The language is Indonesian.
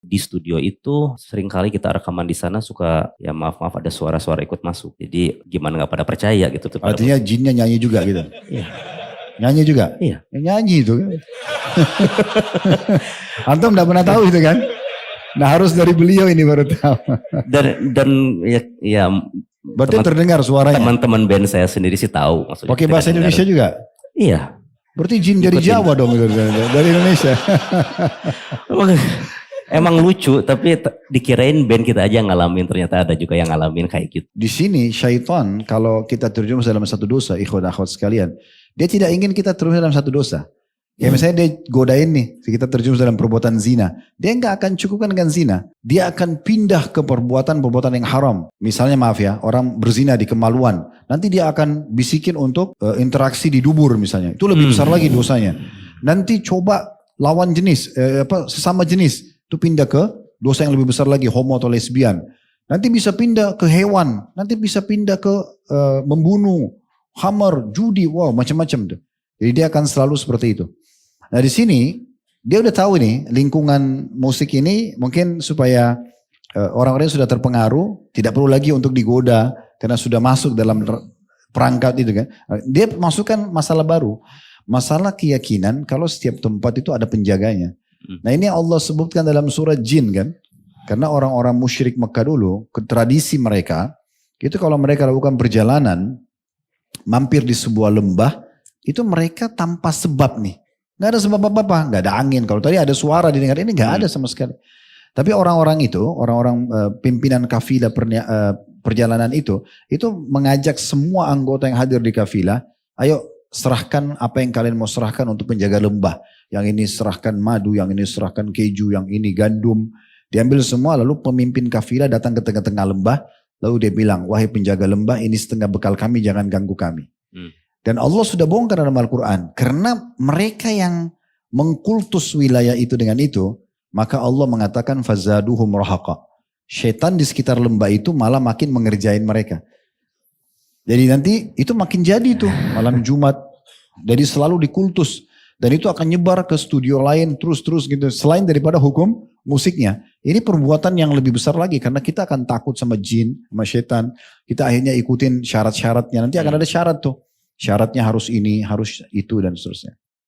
Di studio itu seringkali kita rekaman di sana suka ya maaf ada suara-suara ikut masuk. Jadi gimana nggak pada percaya gitu tuh. Artinya jinnya nyanyi juga gitu. Iya. Nyanyi juga? Iya. Ya, nyanyi itu. Antum enggak pernah tahu itu kan? Nah harus dari beliau ini baru tahu. Dan ya berarti terdengar suaranya. Teman-teman band saya sendiri sih tahu maksudnya. Pakai bahasa Indonesia juga? Iya. Berarti jin dari Jawa dong dari Indonesia. Emang lucu, tapi dikirain band kita aja ngalamin, ternyata ada juga yang ngalamin kayak gitu. Di sini syaitan kalau kita terjerumus dalam satu dosa, ikhwan akhwat sekalian, dia tidak ingin kita terjerumus dalam satu dosa. Ya misalnya dia godain nih, kita terjerumus dalam perbuatan zina. Dia nggak akan cukupkan dengan zina. Dia akan pindah ke perbuatan yang haram. Misalnya maaf ya, orang berzina di kemaluan. Nanti dia akan bisikin untuk interaksi di dubur misalnya. Itu lebih besar lagi dosanya. Nanti coba lawan jenis, sesama jenis. Itu pindah ke dosa yang lebih besar lagi, homo atau lesbian. Nanti bisa pindah ke hewan. Nanti bisa pindah ke membunuh, khamar, judi, wow macam-macam tuh. Jadi dia akan selalu seperti itu. Nah di sini dia udah tahu nih lingkungan musik ini mungkin supaya orang-orang yang sudah terpengaruh tidak perlu lagi untuk digoda karena sudah masuk dalam perangkat itu kan. Dia masukkan masalah baru, masalah keyakinan kalau setiap tempat itu ada penjaganya. Nah ini Allah sebutkan dalam surat Jin kan, karena orang-orang musyrik Mekah dulu ke tradisi mereka itu kalau mereka lakukan perjalanan mampir di sebuah lembah itu mereka tanpa sebab nih. Nggak ada sebab apa-apa, nggak ada angin. Kalau tadi ada suara didengar, ini nggak ada sama sekali. Tapi orang-orang itu, orang-orang pimpinan kafilah perjalanan itu mengajak semua anggota yang hadir di kafilah, ayo serahkan apa yang kalian mau serahkan untuk penjaga lembah. Yang ini serahkan madu, yang ini serahkan keju, yang ini gandum. Diambil semua, lalu pemimpin kafilah datang ke tengah-tengah lembah, lalu dia bilang, wahai penjaga lembah, ini setengah bekal kami, jangan ganggu kami. Dan Allah sudah bongkar dalam Al-Quran. Karena mereka yang mengkultus wilayah itu dengan itu, maka Allah mengatakan fazaduhum rahaqa. Syaitan di sekitar lembah itu malah makin mengerjain mereka. Jadi nanti itu makin jadi tuh malam Jumat. Jadi selalu dikultus. Dan itu akan nyebar ke studio lain terus-terus gitu. Selain daripada hukum musiknya. Ini perbuatan yang lebih besar lagi. Karena kita akan takut sama jin, sama syaitan. Kita akhirnya ikutin syarat-syaratnya. Nanti akan ada syarat tuh. Syaratnya harus ini, harus itu dan seterusnya.